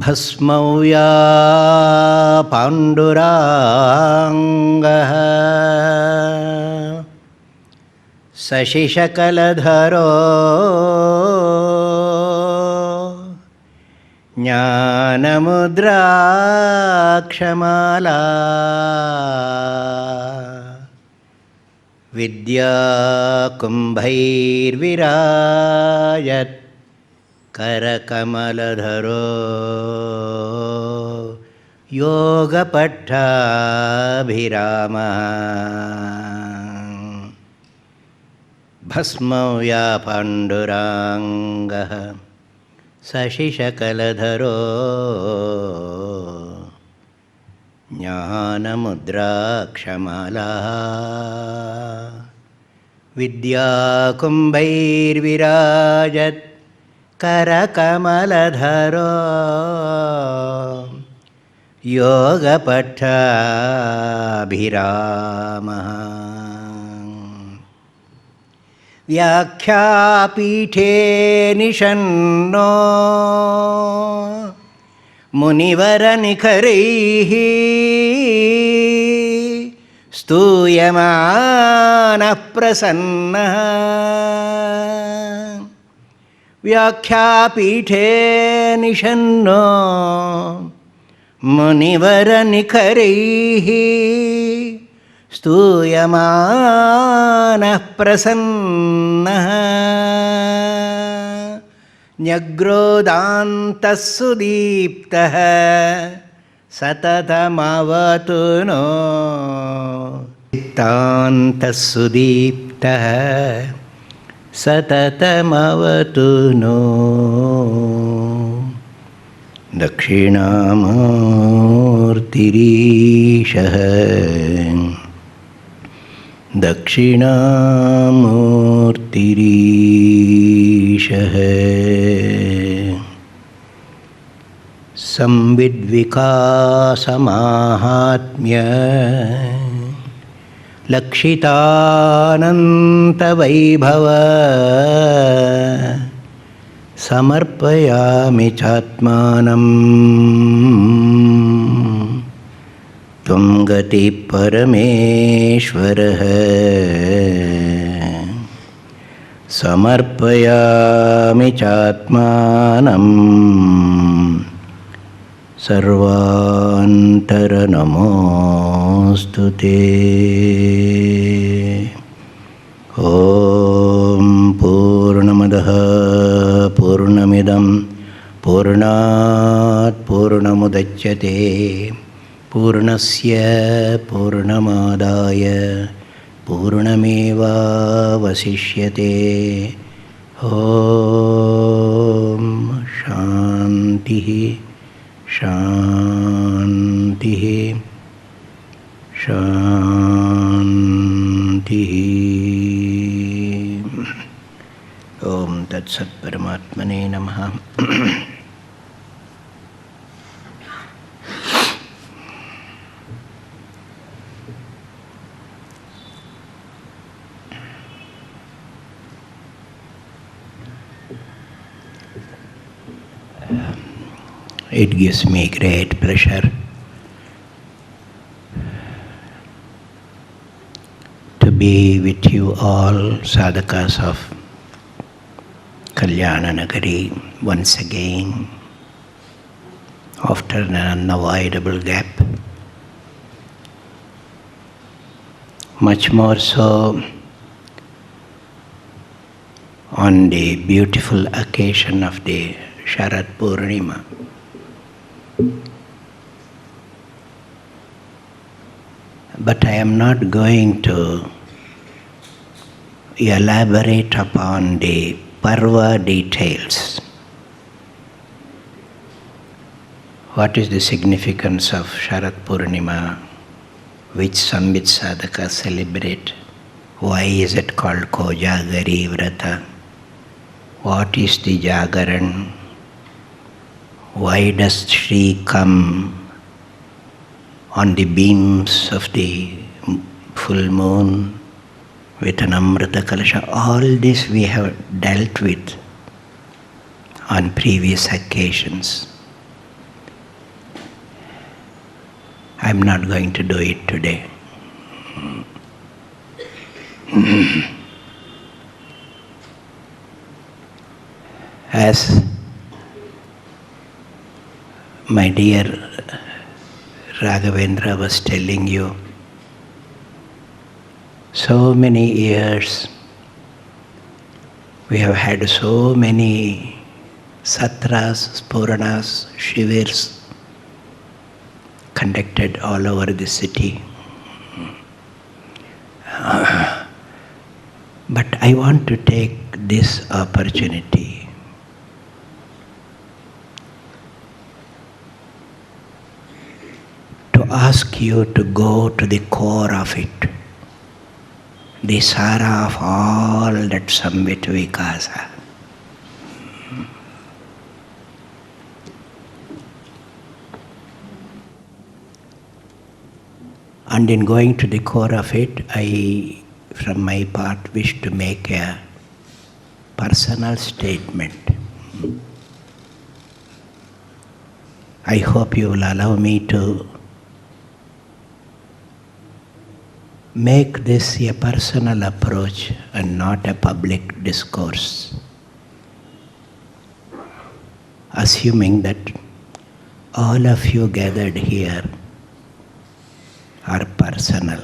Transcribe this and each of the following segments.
Bhasmauya Pandurangah Sashishakaladharo Jnanamudrakshamala Vidya Kumbhairvirayat Karakamaladharo Yoga Pattabhirama Bhasmauya Pandurangah Sashishakaladharo Jnanamudrakshamala Vidya Kumbhairvirajat Karakamaladharo Yoga Pattabhirama Vyakhya Pithe Nishanno Munivara Nikharehi Stuyamana Prasanna Vyakhya Pithe Nishanno Munivara Nikharehi Stuyamana Prasanna Nyagrodanta Sudiptaha Satatamavatu no Tanta Sudiptaha Satatamavatu no Dakshinamurtirishaha Dakshinamurtirishaha Samvidvikasamahatmya Lakshitananta Vaibhava Samarpayami Chatmanam Tvam Gati Parameshwaraha Samarpayami Chatmanam Sarvantara Namostute Om Purnamadaha Purnamidam Purnat Purnamudachyate Purnasya Purnamadaya Purnameva Vasishyate Om Shantihi Shantihi Shantihi Om Tat Sat Paramatmane Namaha. It gives me great pleasure to be with you all, sadhakas of Kalyana Nagari, once again, after an unavoidable gap. Much more so on the beautiful occasion of the Sharad Purnima. But I am not going to elaborate upon the Parva details. What is the significance of Sharad Purnima, which Samvit sadhakas celebrate? Why is it called Kojagari Vrata? What is the Jagaran? Why does Shri come on the beams of the full moon with an Amrita Kalasha. All this we have dealt with on previous occasions. I'm not going to do it today. As my dear Raghavendra was telling you, so many years we have had so many satras, puranas, shivers conducted all over the city. But I want to take this opportunity to ask you to go to the core of it, the sara of all that Samvit Vikasa. And in going to the core of it, I, from my part, wish to make a personal statement. I hope you will allow me to make this a personal approach and not a public discourse, assuming that all of you gathered here are personal,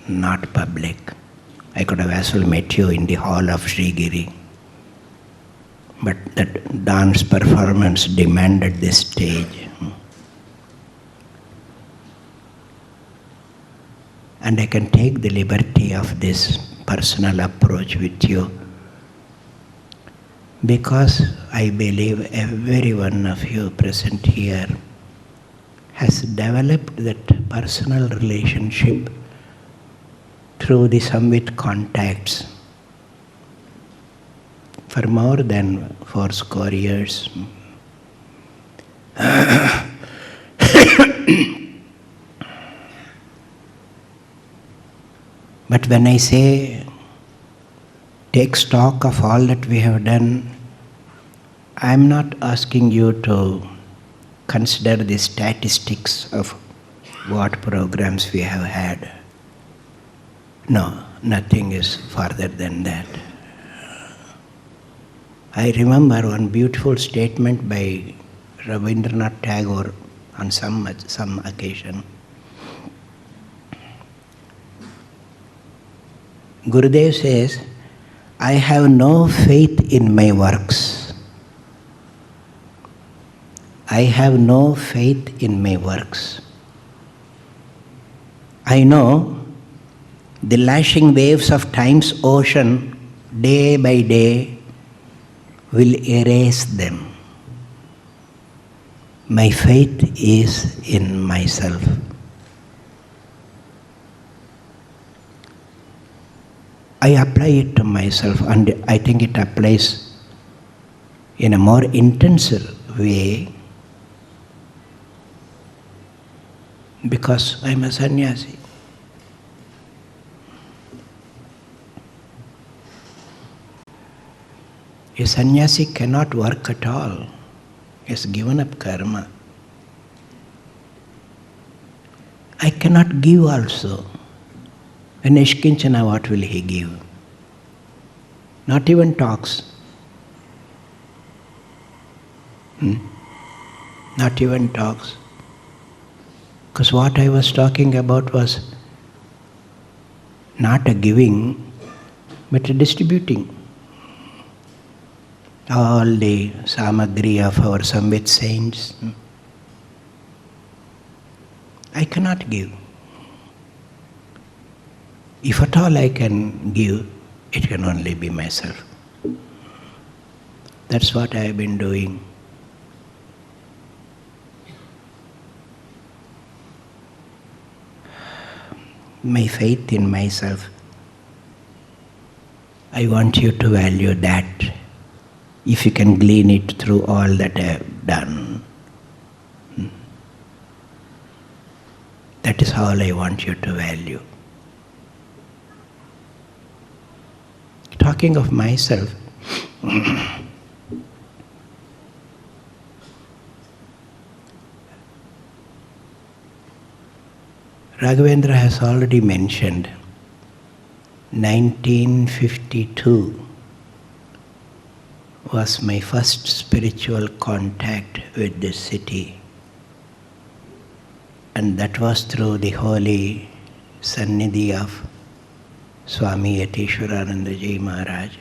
not public. I could have as well met you in the hall of Sri Giri, but that dance performance demanded this stage. And I can take the liberty of this personal approach with you because I believe every one of you present here has developed that personal relationship through the Samvit contacts for more than 80 years. But when I say take stock of all that we have done, I am not asking you to consider the statistics of what programs we have had. No, nothing is further than that. I remember one beautiful statement by Rabindranath Tagore on some occasion. Gurudev says, I have no faith in my works. I have no faith in my works. I know the lashing waves of time's ocean, day by day, will erase them. My faith is in myself. I apply it to myself, and I think it applies in a more intensive way because I'm a sannyasi. A sannyasi cannot work at all. He has given up karma. I cannot give also. When Ishkinchana, what will he give? Not even talks. Not even talks. Because what I was talking about was not a giving, but a distributing. All the samagri of our Samvit saints. I cannot give. If at all I can give, it can only be myself. That's what I have been doing. My faith in myself, I want you to value that. If you can glean it through all that I have done. That is all I want you to value. Talking of myself, Raghavendra has already mentioned 1952 was my first spiritual contact with this city, and that was through the holy Sannidhi of Swami Ishwarananda Giriji Maharaj.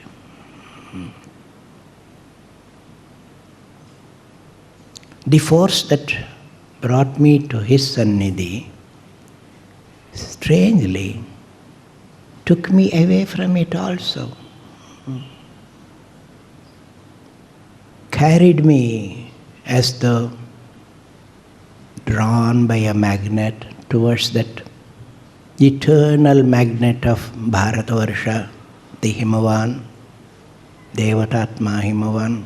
The force that brought me to his Sannidhi strangely took me away from it also. Carried me as though drawn by a magnet towards that eternal magnet of Bharatavarsha, the Himavan, Devatatma Himavan.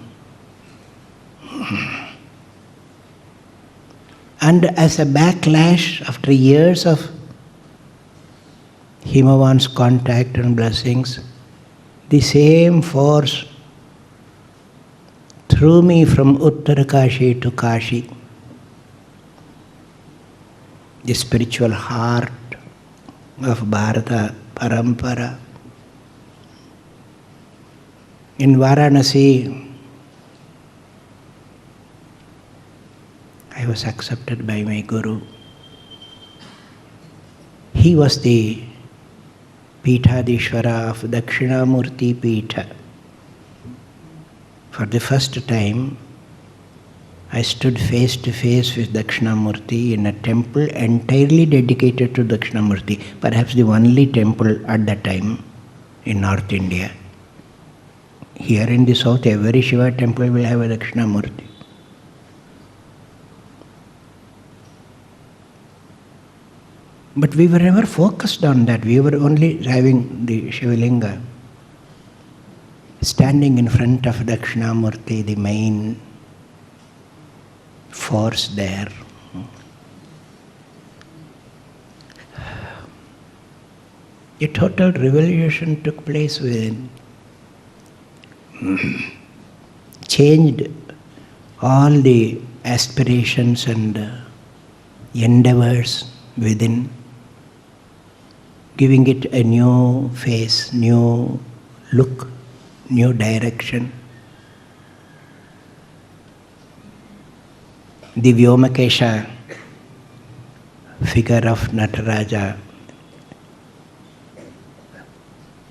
And as a backlash after years of Himavan's contact and blessings, the same force threw me from Uttarakashi to Kashi, the spiritual heart of Bharata Parampara. In Varanasi, I was accepted by my Guru. He was the Peethadishvara of Dakshinamurti Peetha. For the first time, I stood face to face with Dakshinamurti in a temple entirely dedicated to Dakshinamurti, perhaps the only temple at that time in North India. Here in the south, every Shiva temple will have a Dakshinamurti. But we were never focused on that. We were only having the Shivalinga standing in front of Dakshinamurti, the main force there. A total revolution took place within. Changed all the aspirations and endeavors within, giving it a new face, new look, new direction. The Vyomakesha figure of Nataraja,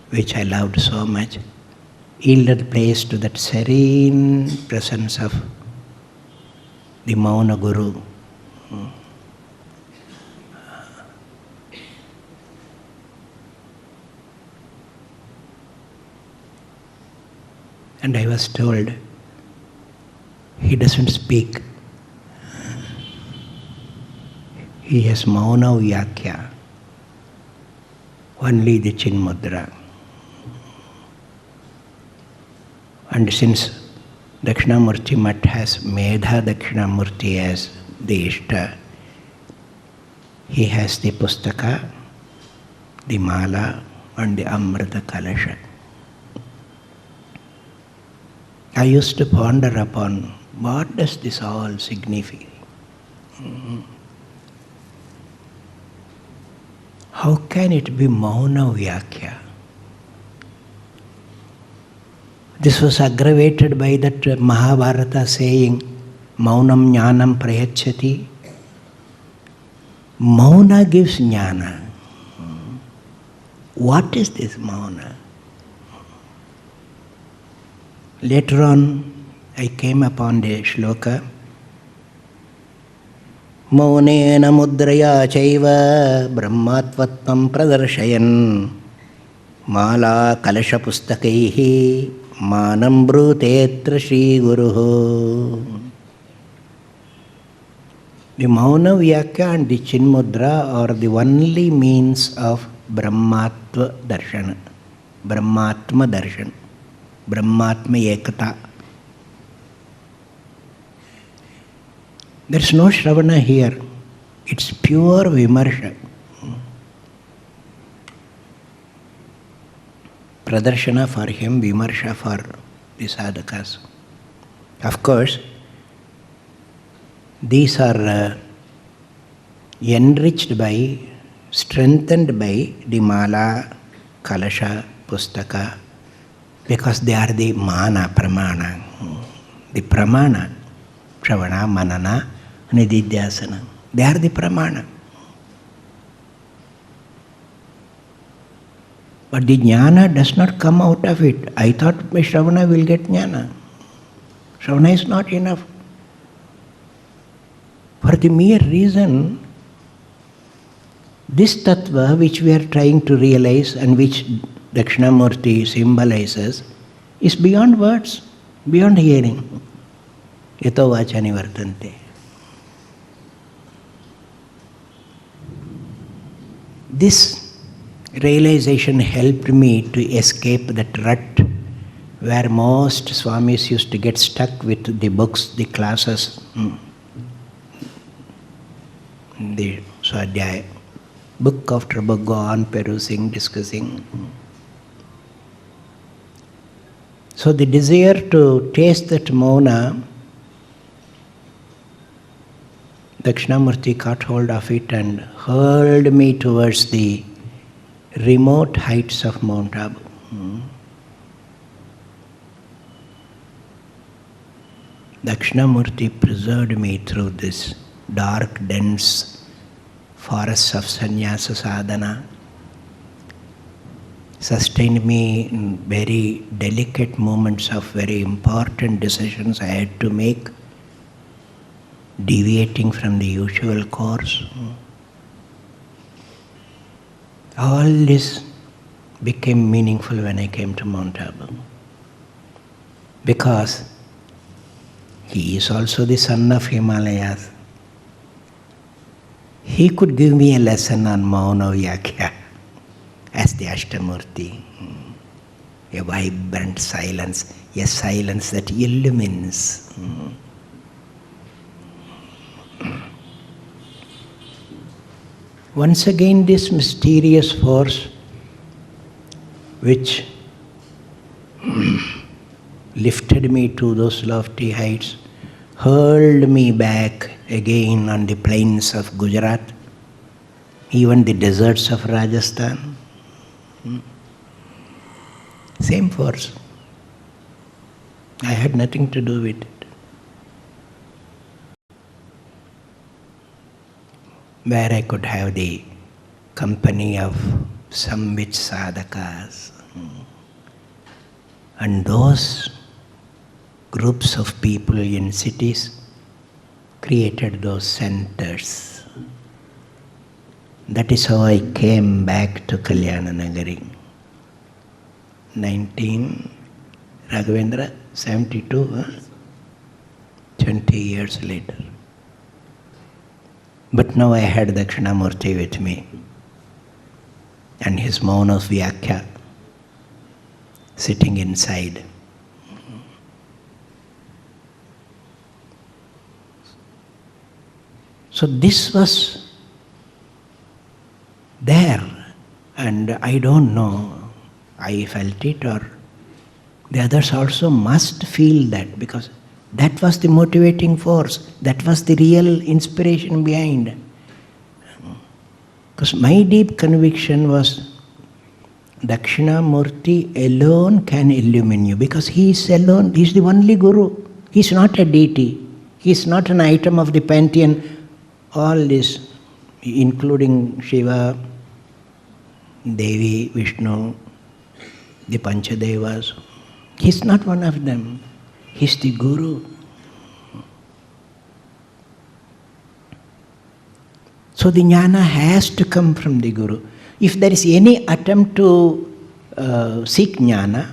which I loved so much, yielded place to that serene presence of the Mouna Guru. And I was told, he doesn't speak. He has Mouna Vyakhya, only the Chinmudra. And since Dakshinamurti Mat has Medha Dakshinamurti as the Ishta, he has the Pustaka, the Mala and the Amrita Kalasha. I used to ponder upon what does this all signify? How can it be Mouna Vyakhya? This was aggravated by that Mahabharata saying, Maunam Jnanam Prayachati. Mouna gives jnana. What is this Mouna? Later on, I came upon the shloka, Maunena mudraya chaiva brahmatvatvam pradarshayan mala kalasha pustakaihi manam brutetra Shri Guruhu. The Mouna Vyakhya and the Chinmudra are the only means of Brahmatva Darshan, Brahmatma Darshan, Brahmatma Ekata. There is no Shravana here. It's pure vimarsha. Pradarshana for him, vimarsha for the sadhakas. Of course, these are enriched by, strengthened by the mala, kalasha, pustaka, because they are the mana, pramana. The pramana, shravana, manana, nididhyasana. They are the pramana. But the jnana does not come out of it. I thought by shravana will get jnana. Shravana is not enough. For the mere reason, this tattva which we are trying to realize and which Dakshinamurti symbolizes is beyond words, beyond hearing. Yato vachani vartante. This realization helped me to escape that rut where most Swamis used to get stuck with the books, the classes, the Swadhyaya. Book after book go on perusing, discussing. So the desire to taste that Mouna, Dakshinamurti caught hold of it and hurled me towards the remote heights of Mount Abu. Dakshinamurti preserved me through this dark, dense forests of sannyasa sadhana, sustained me in very delicate moments of very important decisions I had to make, deviating from the usual course. All this became meaningful when I came to Mount Abu, because he is also the son of Himalayas. He could give me a lesson on Mouna Vyakhya as the Ashtamurti. A vibrant silence, a silence that illumines. Once again, this mysterious force which lifted me to those lofty heights, hurled me back again on the plains of Gujarat, even the deserts of Rajasthan. Same force. I had nothing to do with it. Where I could have the company of Samvit sadhakas. And those groups of people in cities created those centers. That is how I came back to Kalyana Nagari. 1972, 20 years later. But now I had Dakshinamurti with me and his Mouna of Vyakhya sitting inside. So this was there, and I don't know, I felt it or the others also must feel that, because that was the motivating force, that was the real inspiration behind. Because my deep conviction was Dakshinamurti alone can illumine you, because he is alone, he is the only guru. He is not a deity, he is not an item of the pantheon. All this, including Shiva, Devi, Vishnu, the Panchadevas, he is not one of them. He is the guru. So the jnana has to come from the guru. If there is any attempt to seek jnana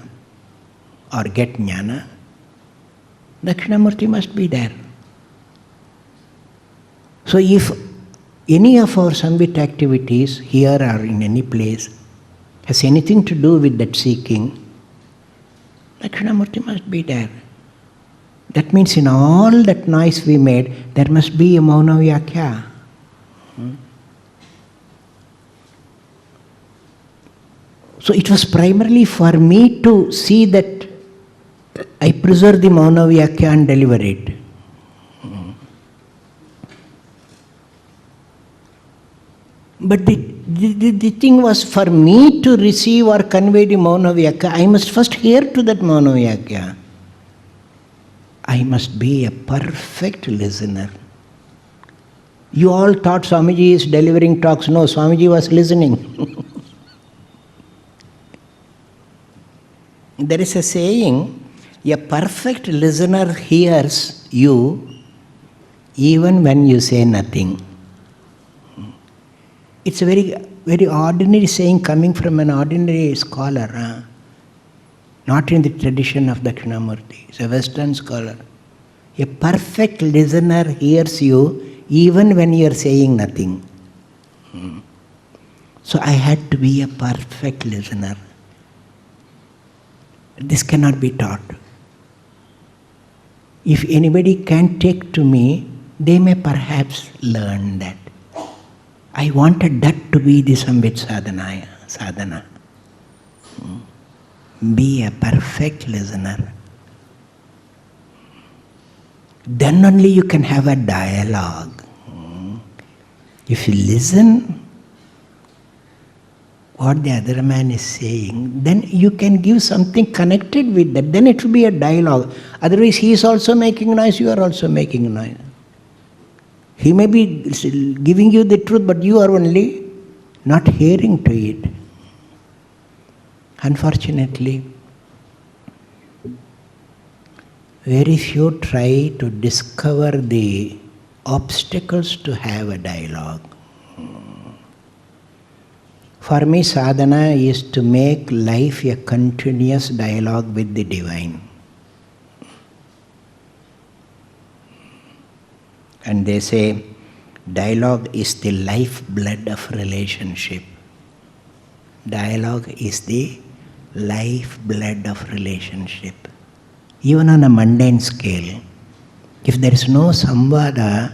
or get jnana, Dakshinamurti must be there. So if any of our Samvit activities here or in any place has anything to do with that seeking, Dakshinamurti must be there. That means in all that noise we made, there must be a Mouna Vyakhya. So it was primarily for me to see that I preserve the Mouna Vyakhya and deliver it. But the thing was, for me to receive or convey the Mouna Vyakhya, I must first hear to that Mouna Vyakhya. I must be a perfect listener. You all thought Swamiji is delivering talks. No, Swamiji was listening. There is a saying, a perfect listener hears you even when you say nothing. It's a very, very ordinary saying coming from an ordinary scholar, not in the tradition of Dakshinamurti. It's a Western scholar. A perfect listener hears you even when you are saying nothing. So I had to be a perfect listener. This cannot be taught. If anybody can take to me, they may perhaps learn that. I wanted that to be the Samvit sadhana. Be a perfect listener. Then only you can have a dialogue. If you listen what the other man is saying, then you can give something connected with that. Then it will be a dialogue. Otherwise, he is also making noise, you are also making noise. He may be giving you the truth, but you are only not hearing to it. Unfortunately, very few try to discover the obstacles to have a dialogue. For me, sadhana is to make life a continuous dialogue with the divine. And they say, dialogue is the lifeblood of relationship. Dialogue is the lifeblood of relationship. Even on a mundane scale, if there is no samvada,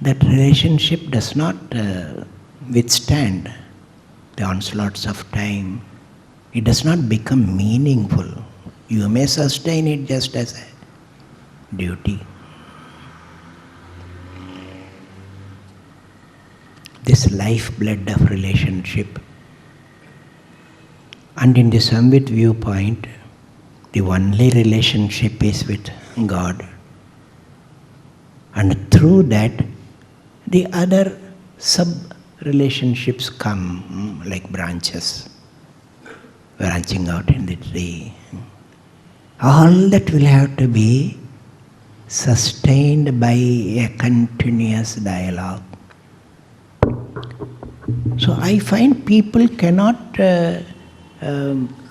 that relationship does not withstand the onslaughts of time. It does not become meaningful. You may sustain it just as a duty. This lifeblood of relationship. And in the Samvit viewpoint, the only relationship is with God. And through that, the other sub-relationships come like branches branching out in the tree. All that will have to be sustained by a continuous dialogue. So I find people cannot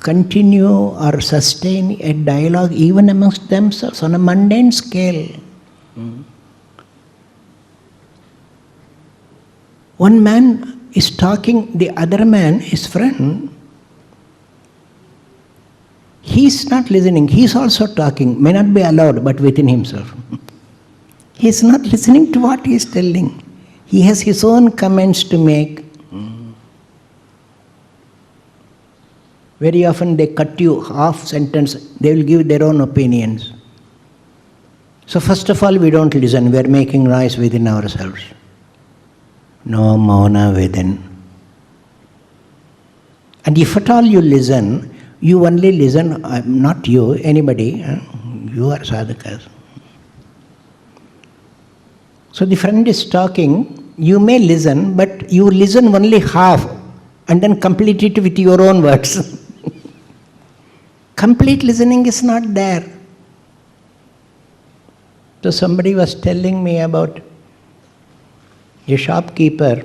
continue or sustain a dialogue even amongst themselves on a mundane scale. One man is talking, the other man, his friend, he is not listening, he is also talking, may not be allowed, but within himself. He is not listening to what he is telling. He has his own comments to make. Very often they cut you half sentence, they will give their own opinions. So first of all, we don't listen, we are making noise within ourselves. No Mouna within. And if at all you listen, you only listen, not you, anybody, you are sadhakas. So the friend is talking, you may listen, but you listen only half and then complete it with your own words. Complete listening is not there. So somebody was telling me about a shopkeeper.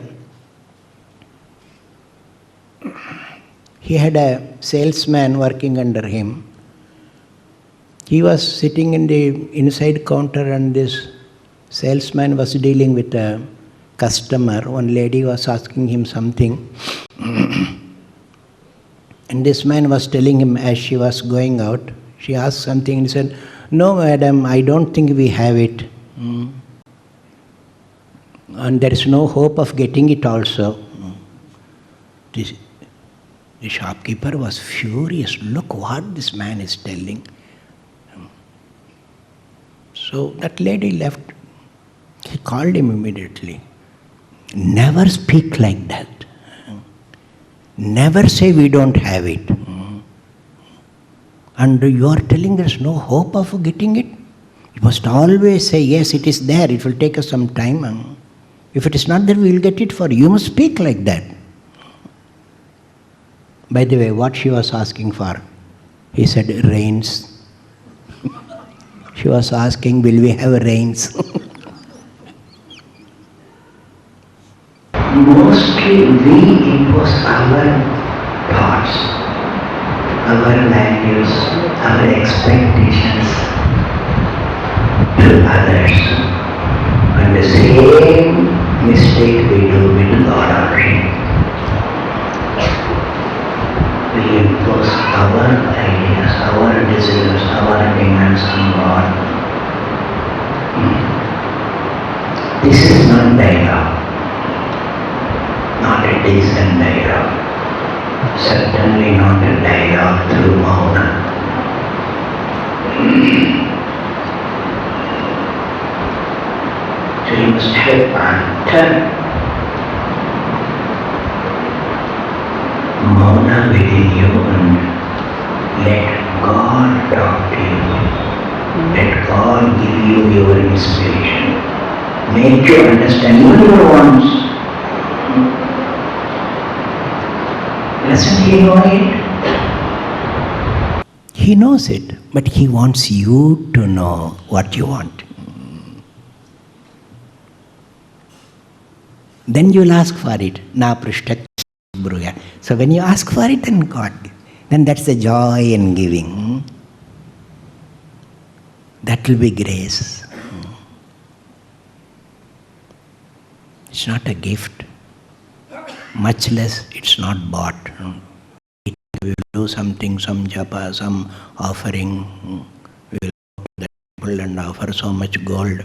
He had a salesman working under him. He was sitting in the inside counter and this salesman was dealing with a customer. One lady was asking him something. And this man was telling him as she was going out, she asked something and he said, "No, madam, I don't think we have it." and there is no hope of getting it also. The shopkeeper was furious. Look what this man is telling. So that lady left. He called him immediately. Never speak like that. Never say we don't have it. And you are telling there is no hope of getting it? You must always say, yes, it is there. It will take us some time. If it is not there, we will get it for you. You must speak like that. By the way, what she was asking for? He said, rains. She was asking, will we have rains? Mostly we impose our thoughts, our values, our expectations to others. And the same mistake we do with God also. We impose our ideas, our desires, our demands on God. This is not dialogue. Not a decent dialogue. Certainly not a dialogue through Mouna. So you must have a pattern. Mouna within you and let God talk to you. Let God give you your inspiration. Make you understand your wants. Doesn't he know it? He knows it, but he wants you to know what you want. Then you'll ask for it. Na prishtak bruya. So when you ask for it, then God, then that's the joy in giving. That will be grace. It's not a gift. Much less it's not bought. We will do something, some japa, some offering. We will go to the temple and offer so much gold.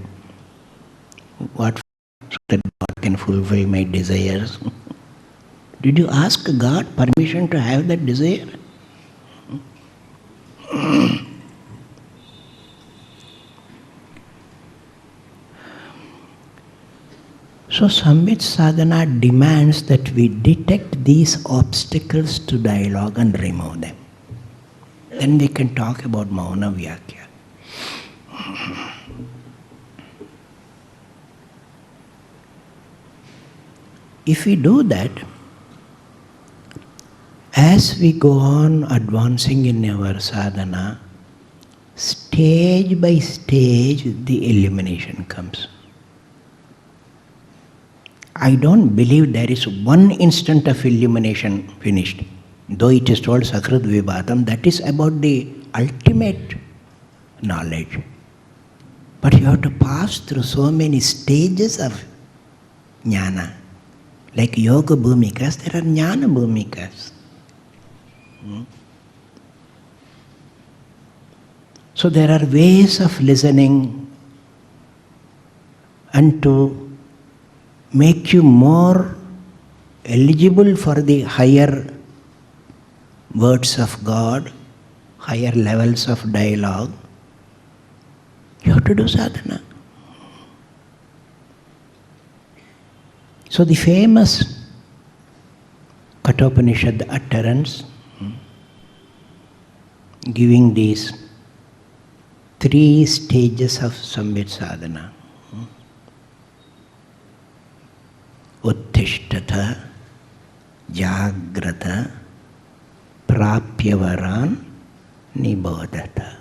What so that God can fulfill my desires? Did you ask God permission to have that desire? So Samvit sadhana demands that we detect these obstacles to dialogue and remove them. Then we can talk about Mouna Vyakhya. If we do that, as we go on advancing in our sadhana, stage by stage the illumination comes. I don't believe there is one instant of illumination finished. Though it is told Sakrit Vibhatam, that is about the ultimate knowledge. But you have to pass through so many stages of jnana. Like yoga bhumikas, there are jnana bhumikas. So there are ways of listening and to make you more eligible for the higher words of God, higher levels of dialogue. You have to do sadhana. So the famous Kathopanishad utterance giving these 3 stages of Samvit sadhana. Uttishtata, Jagrata, Prapyavaran, Nibodhata.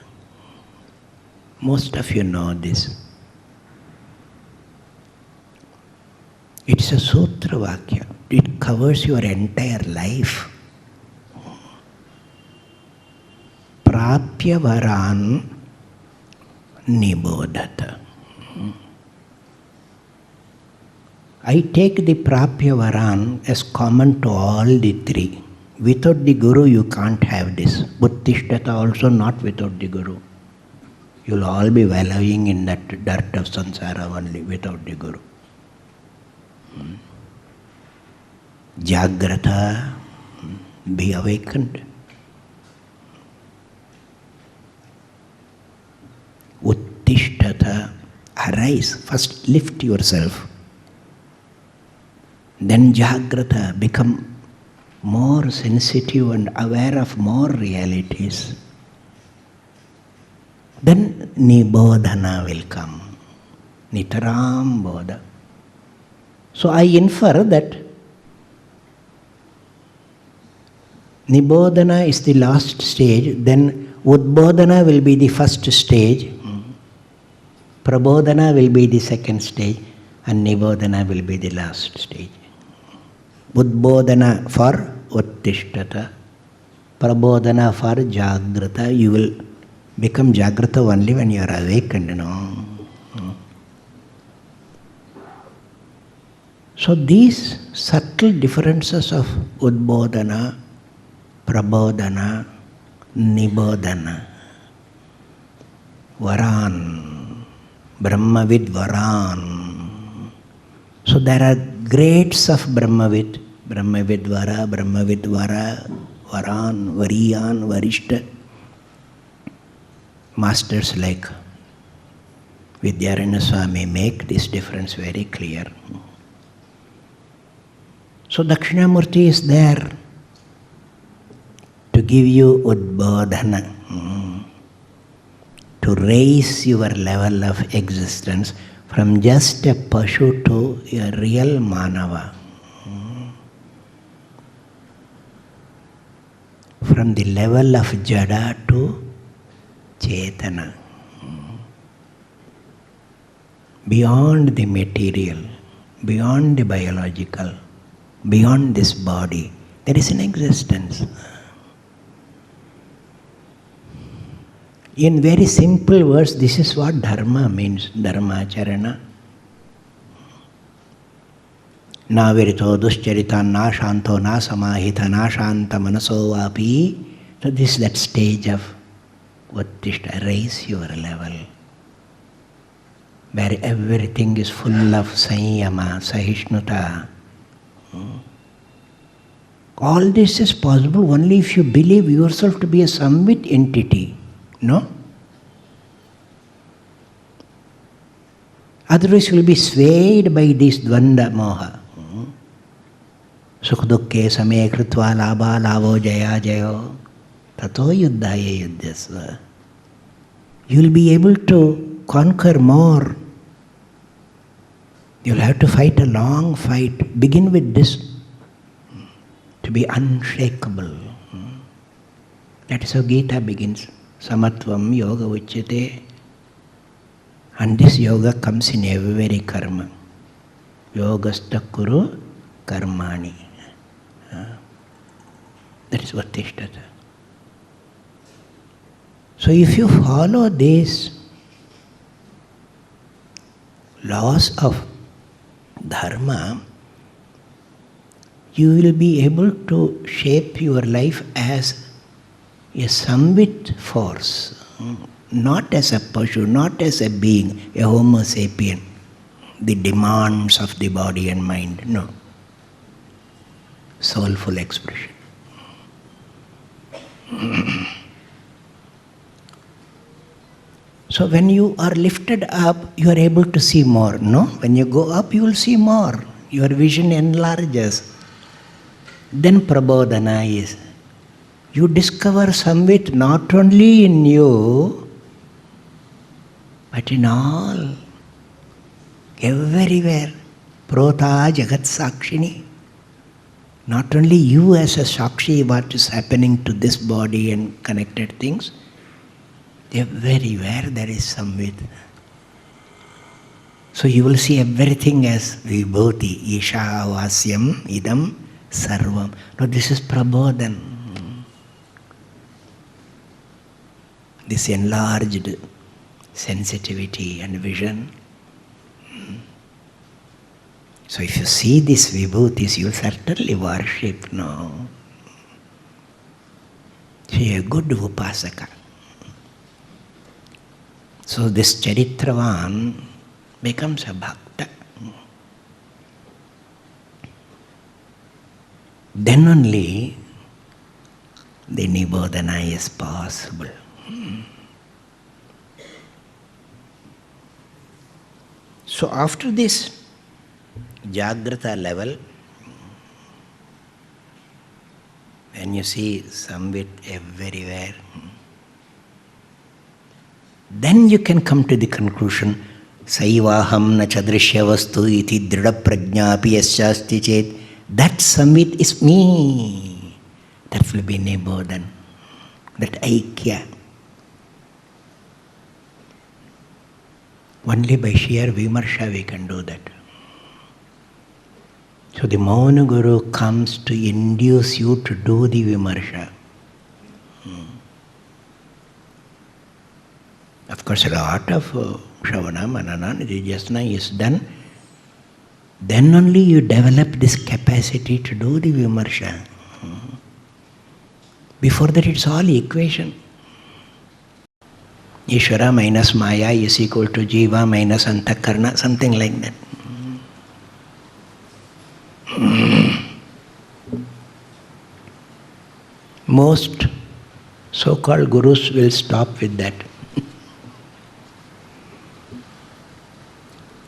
Most of you know this. It's a sutra Vyakhya. It covers your entire life. Prapyavaran, Nibodhata. I take the Prapyavaran as common to all the 3. Without the Guru, you can't have this. Buddhishtata also not without the Guru. You'll all be wallowing in that dirt of samsara only without the Guru. Jagrata, be awakened. Uttishtata, arise. First lift yourself. Then Jagrata, become more sensitive and aware of more realities. Then Nibodhana will come. Nitaram Bodha. So I infer that Nibodhana is the last stage, then Udbodhana will be the first stage, Prabodhana will be the second stage, and Nibodhana will be the last stage. Udbodhana for Uttishtata, Prabodhana for Jagrata. You will become Jagrata only when you are awakened, you know. So these subtle differences of Udbodhana, Prabodhana, Nibodhana, Varan, Brahmavid Varan. So there are grades of Brahmavid, Brahmavid Vara, Brahmavid Vara, Varan, Variyan, Varishta. Masters like Vidyaranya Swami make this difference very clear. So Dakshinamurti is there to give you Udbodhana, to raise your level of existence from just a Pashu to a real Manava. From the level of Jada to Chetana. Beyond the material, beyond the biological, beyond this body, there is an existence. In very simple words, this is what dharma means, dharma charana. Na virito duscharita na shanto na samahita na shanta manaso vapi. So this is that stage of Uttishta, raise your level, where everything is full of sanyama, sahishnuta. All this is possible only if you believe yourself to be a Samvit entity. No? Otherwise you will be swayed by this dvanda moha. Sukh dukkhe same kritva labha lavo jaya jayo tato yuddhaya yuddhyasva. You will be able to conquer more. You will have to fight a long fight. Begin with this, to be unshakable. That is how Gita begins. Samatvam yoga uchyate. And this yoga comes in every karma. Yogastha kuru karmani. That is what Tishtata. So if you follow these laws of dharma, you will be able to shape your life as a Samvit force, not as a Pashu, not as a being, a Homo sapien, the demands of the body and mind, no. Soulful expression. So when you are lifted up, you are able to see more, no? When you go up, you will see more. Your vision enlarges. Then Prabodhana is, you discover Samvit not only in you, but in all, everywhere. Prota Jagat Sakshini. Not only you as a Sakshi, what is happening to this body and connected things, everywhere there is Samvit. So you will see everything as Vibhuti, Isha Vasyam, Idam, Sarvam. No, this is Prabodhan. This enlarged sensitivity and vision. So if you see these Vibhutis, you will certainly worship, no? She is a good Upasaka. So this Charitravan becomes a Bhakta. then only the Nibbodhana is possible. So after this Jagrata level, when you see Samvit everywhere, then you can come to the conclusion, Saivaham na chadrishya vastu iti drida prajnapi yasyasti chet. That Samvit is me. That will be Nibbodhan. That Aikya. Only by sheer vimarsha we can do that. So the Mouna Guru comes to induce you to do the vimarsha. Of course, a lot of Shravana, Manana, Nidhyasana is done. Then only you develop this capacity to do the vimarsha. Before that, it's all equation. Ishvara minus Maya is equal to Jiva minus Antakarna, something like that. Most so-called gurus will stop with that.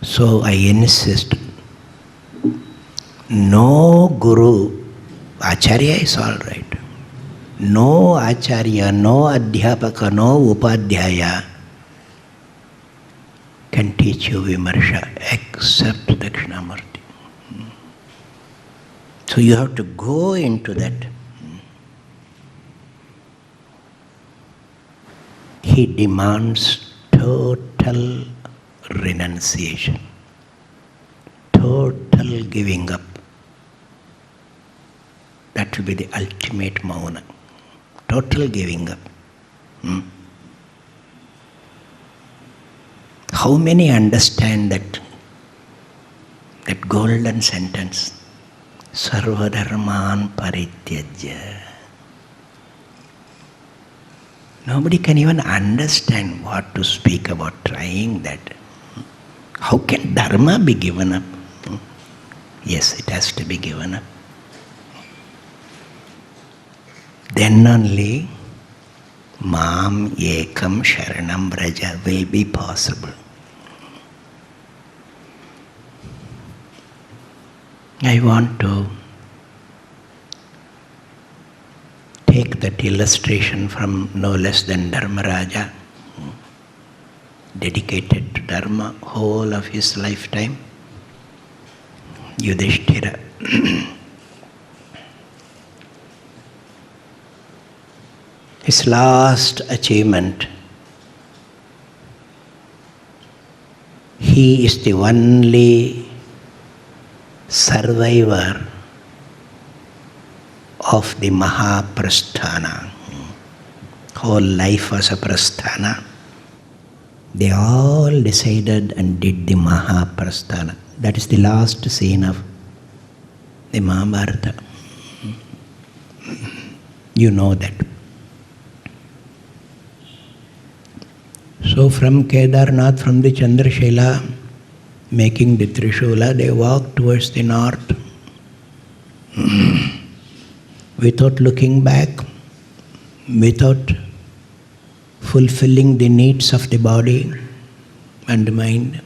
So I insist, no guru, acharya is all right. No acharya, no adhyapaka, no upadhyaya can teach you vimarsha except Dakshinamurti. So you have to go into that. He demands total renunciation, total giving up. That will be the ultimate Mouna. Total giving up. How many understand that golden sentence? Sarvadharman parityajya. Nobody can even understand what to speak about trying that. How can dharma be given up? Yes, it has to be given up. Then only Mam Ekam Sharanam Braja will be possible. I want to take that illustration from no less than Dharmaraja, dedicated to Dharma whole of his lifetime, Yudhishthira. His last achievement, he is the only survivor of the Mahaprasthana. Whole life was a prasthana. They all decided and did the Mahaprasthana. That is the last scene of the Mahabharata. You know that. So from Kedarnath, from the Chandrashila, making the Trishula, they walked towards the north without looking back, without fulfilling the needs of the body and mind.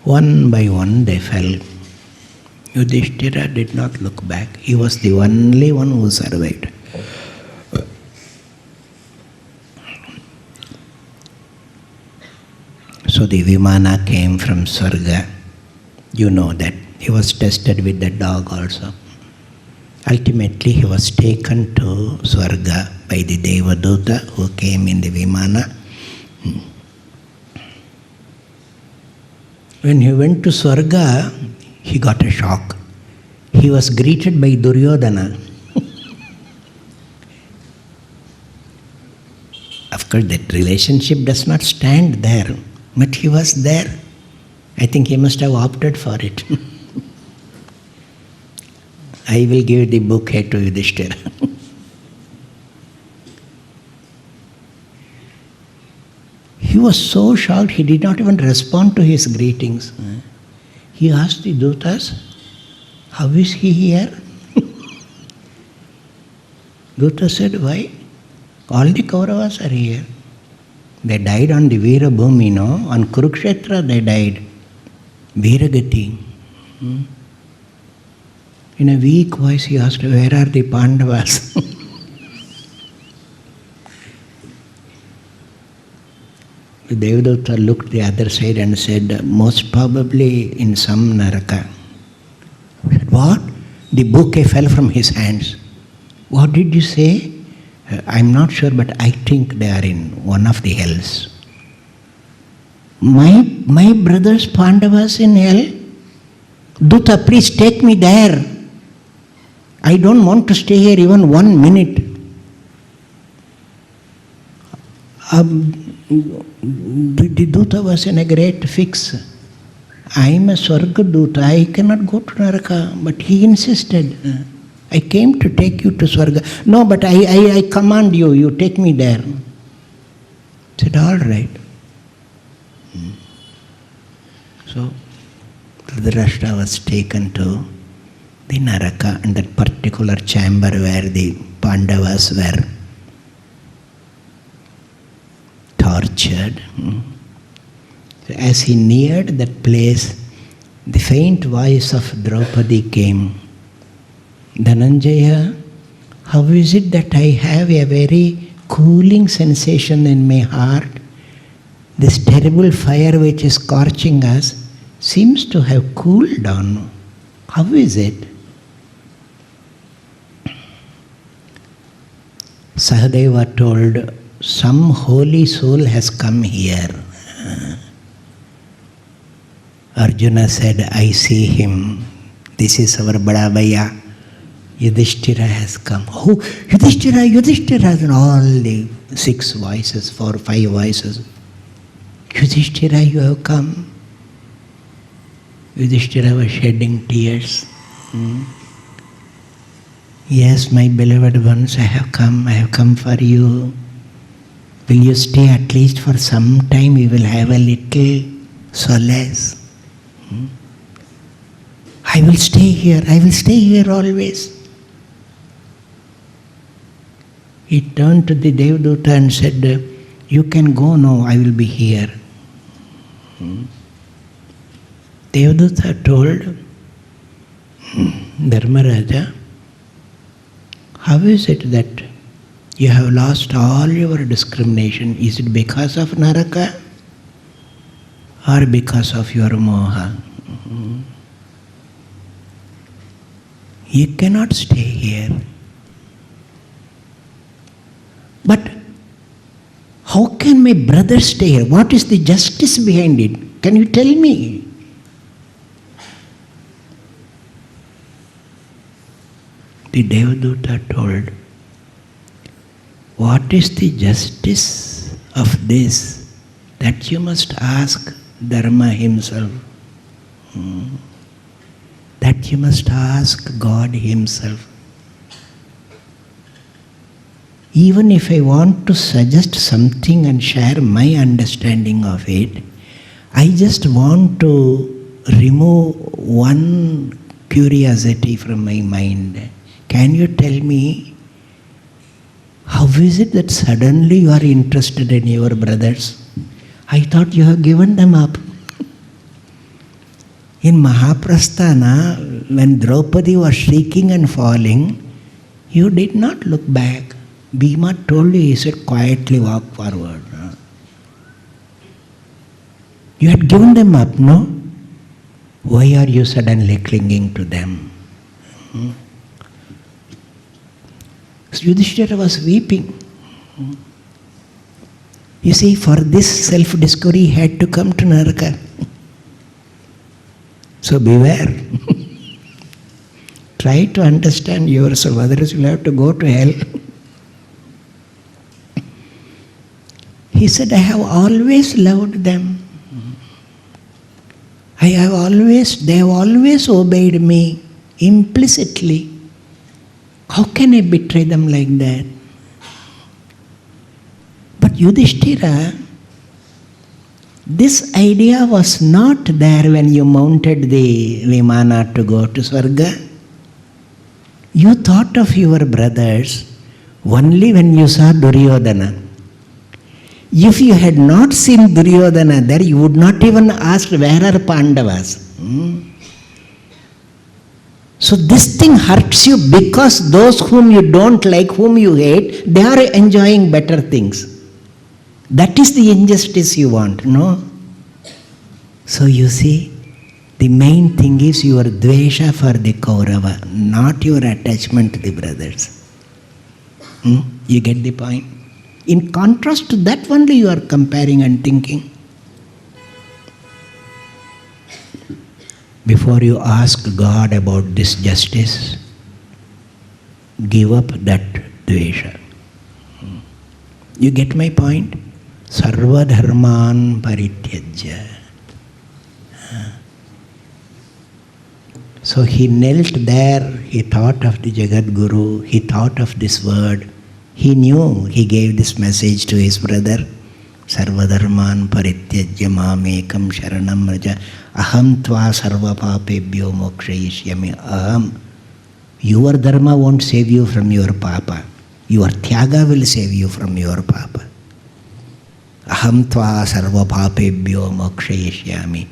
One by one they fell. Yudhishthira did not look back. He was the only one who survived. So the Vimana came from Swarga. You know that. He was tested with the dog also. Ultimately he was taken to Swarga by the Devaduta who came in the Vimana. When he went to Swarga, he got a shock. He was greeted by Duryodhana. Of course, that relationship does not stand there, but he was there. I think he must have opted for it. I will give the bouquet to Yudhishthira. He was so shocked, he did not even respond to his greetings. He asked the Dutas, how is he here? Duta said, why? All the Kauravas are here. They died on the Veera Bhumi, no? On Kurukshetra they died. Veeragati. In a weak voice he asked, where are the Pandavas? The Devadutta looked the other side and said, most probably in some Naraka. I said, what? The bouquet fell from his hands. What did you say? I'm not sure, but I think they are in one of the hells. My brothers Pandavas in hell? Duta, please take me there. I don't want to stay here even 1 minute. The Duta was in a great fix. I am a Swarga Duta, I cannot go to Naraka. But he insisted, I came to take you to Swarga. No, but I command you, you take me there. I said, all right. So, Dhritarashtra was taken to the Naraka, in that particular chamber where the Pandavas were tortured. As he neared that place, the faint voice of Draupadi came. Dhananjaya, how is it that I have a very cooling sensation in my heart? This terrible fire which is scorching us seems to have cooled down. How is it? Sahadeva told, some holy soul has come here. Arjuna said, I see him. This is our Badabaya. Yudhishthira has come. Oh, Yudhishthira, and all the 6 voices, 4 or 5 voices. Yudhishthira, you have come. Yudhishthira was shedding tears. Yes, my beloved ones, I have come for you. Will you stay at least for some time? We will have a little solace. I will stay here always. He turned to the Devadutta and said, you can go now, I will be here. Devadutta told Dharmaraja, how is it that you have lost all your discrimination? Is it because of Naraka or because of your moha? You cannot stay here. But how can my brother stay here? What is the justice behind it? Can you tell me? The Devadutta told, what is the justice of this? That you must ask Dharma himself. That you must ask God himself. Even if I want to suggest something and share my understanding of it, I just want to remove one curiosity from my mind. Can you tell me, how is it that suddenly you are interested in your brothers? I thought you have given them up. In Mahaprasthana, when Draupadi was shrieking and falling, you did not look back. Bhima told you, he said, quietly walk forward. You had given them up, no? Why are you suddenly clinging to them? So Yudhishthira was weeping. You see, for this self-discovery, he had to come to Naraka. So beware. Try to understand yourself, otherwise you'll have to go to hell. He said, I have always loved them. They have always obeyed me implicitly. How can I betray them like that? But Yudhishthira, this idea was not there when you mounted the Vimana to go to Swarga. You thought of your brothers Only when you saw Duryodhana. If you had not seen Duryodhana there, you would not even ask, where are Pandavas? So this thing hurts you because those whom you don't like, whom you hate, they are enjoying better things. That is the injustice you want, no? So you see, the main thing is your dvesha for the Kaurava, not your attachment to the brothers. You get the point? In contrast to that only you are comparing and thinking. Before you ask God about this justice, give up that dvesha. You get my point? Sarva dharman parityajya. So he knelt there, he thought of the Jagat Guru, he thought of this word. He knew, he gave this message to his brother. Sarva dharman parityajya mamekam sharanam raja aham tva sarva papebhyo mokshayishyami aham. Your dharma won't save you from your papa. Your tyaga will save you from your papa. Aham tva sarva papebhyo mokshayishyami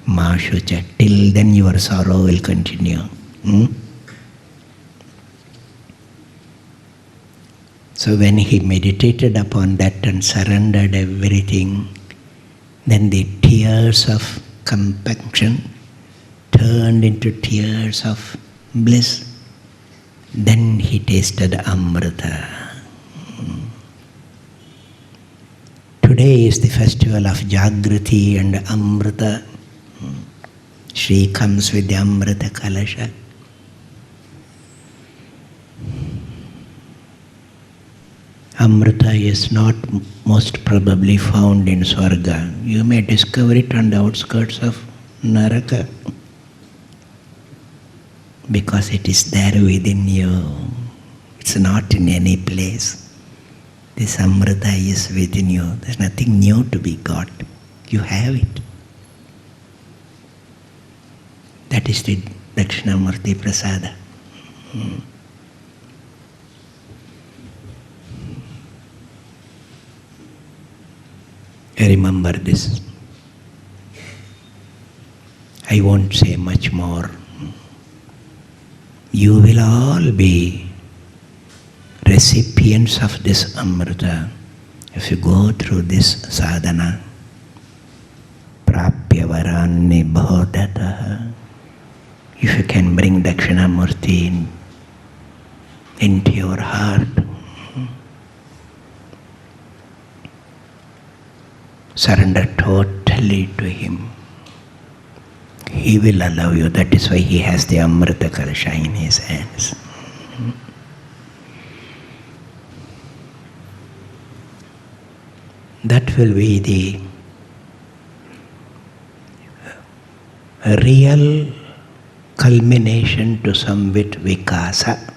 ma shucha. Till then your sorrow will continue. So when he meditated upon that and surrendered everything, then the tears of compassion turned into tears of bliss. Then he tasted Amrita. Today is the festival of Jagrati and Amrita. Shri comes with the Amrita Kalasha. Amrita is not most probably found in Swarga. You may discover it on the outskirts of Naraka. Because it is there within you. It's not in any place. This Amrita is within you. There's nothing new to be got. You have it. That is the Dakshinamurti Prasada. Remember this. I won't say much more. You will all be recipients of this Amrita if you go through this sadhana. Prapya varanni bhodataha. If you can bring Dakshinamurti into your heart, surrender totally to him. He will allow you. That is why he has the Amrita Kalasha in his hands. That will be the real culmination to Samvit Vikasa.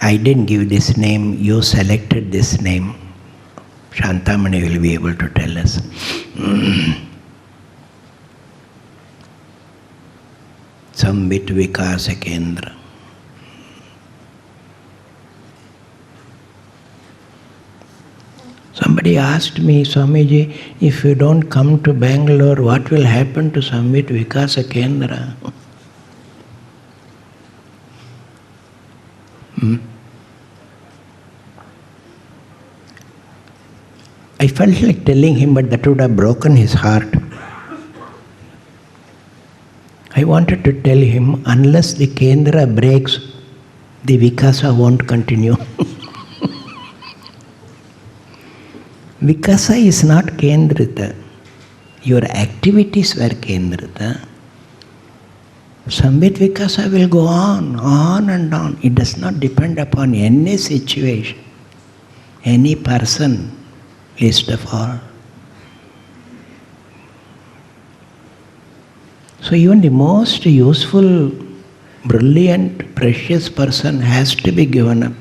I didn't give this name, you selected this name. Shantamani will be able to tell us. Samvit Vikasa Kendra. Somebody asked me, Swamiji, if you don't come to Bangalore, what will happen to Samvit Vikasa Kendra? I felt like telling him, but that would have broken his heart. I wanted to tell him, unless the Kendra breaks, the Vikasa won't continue. Vikasa is not Kendrita. Your activities were Kendrita. Samvit Vikasa will go on and on. It does not depend upon any situation, any person, least of all. So even the most useful, brilliant, precious person has to be given up.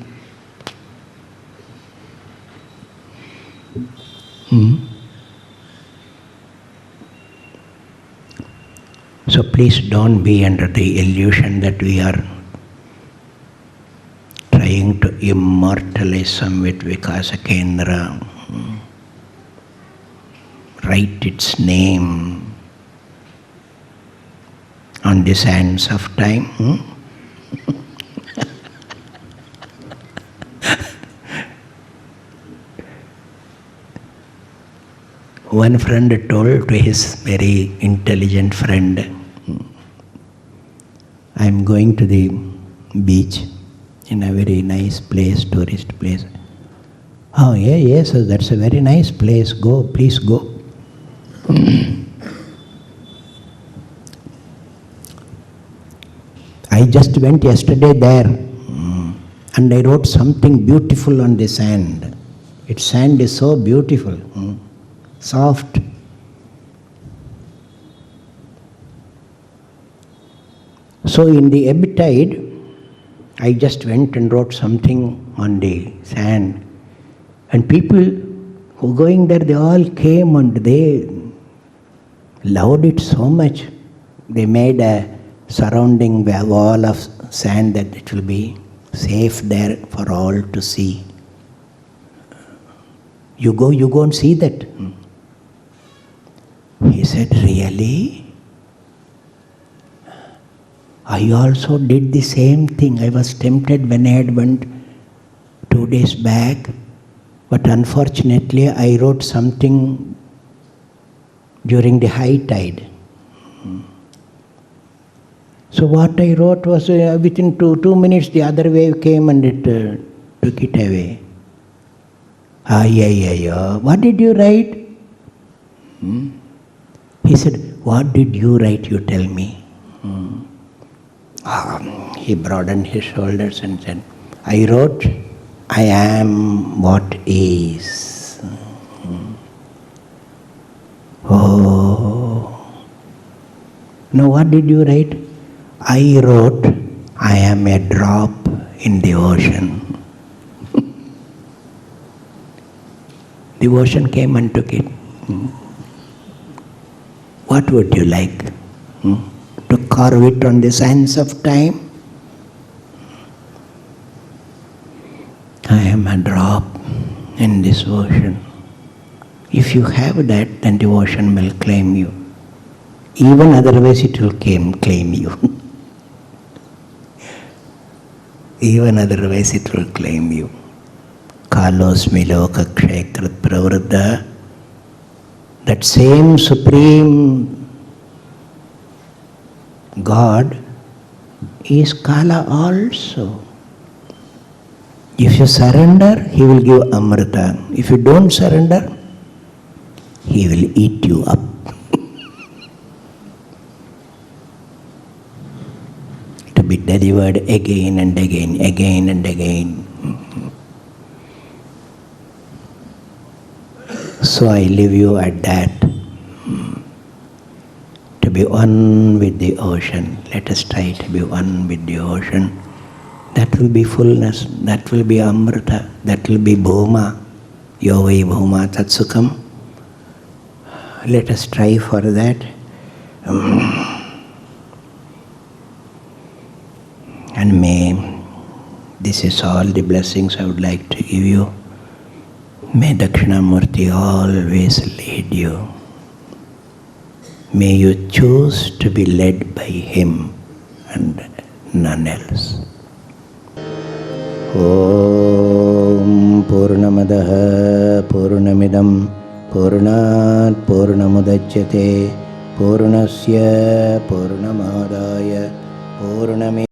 So please don't be under the illusion that we are trying to immortalize Samvit Vikasa Kendra, write its name on the sands of time. One friend told to his very intelligent friend, I am going to the beach in a very nice place, tourist place. Oh, yeah, yes, that's a very nice place. Go, please go. I just went yesterday there and I wrote something beautiful on the sand. Its sand is so beautiful, soft. So in the ebb tide, I just went and wrote something on the sand. And people who were going there, they all came and they loved it so much. They made a surrounding wall of sand that it will be safe there for all to see. You go and see that. He said, really? I also did the same thing. I was tempted when I had went 2 days back, but unfortunately I wrote something during the high tide. So what I wrote was within 2 minutes the other wave came and it took it away. What did you write? He said, what did you write, you tell me? He broadened his shoulders and said, I wrote, I am what is. Oh. Now what did you write? I wrote, I am a drop in the ocean. The ocean came and took it. What would you like? To carve it on the sands of time? I am a drop in this ocean. If you have that, then the ocean will claim you. Even otherwise it will claim you. Even otherwise it will claim you. Kalosmi loka kshekrat pravruddha. That same supreme God is Kala also. If you surrender, He will give Amrita. If you don't surrender, He will eat you up. To be delivered again and again, again and again. So I leave you at that. To be one with the ocean. Let us try to be one with the ocean. That will be fullness. That will be Amrita. That will be Bhuma. Yovai Bhuma Tatsukam. Let us try for that. And may, this is all the blessings I would like to give you. May Dakshinamurti always lead you. May you choose to be led by Him and none else. Om Purnamadaha Purnamidam Purnat Purnamudachyate Purnasya Purnamadaya Purname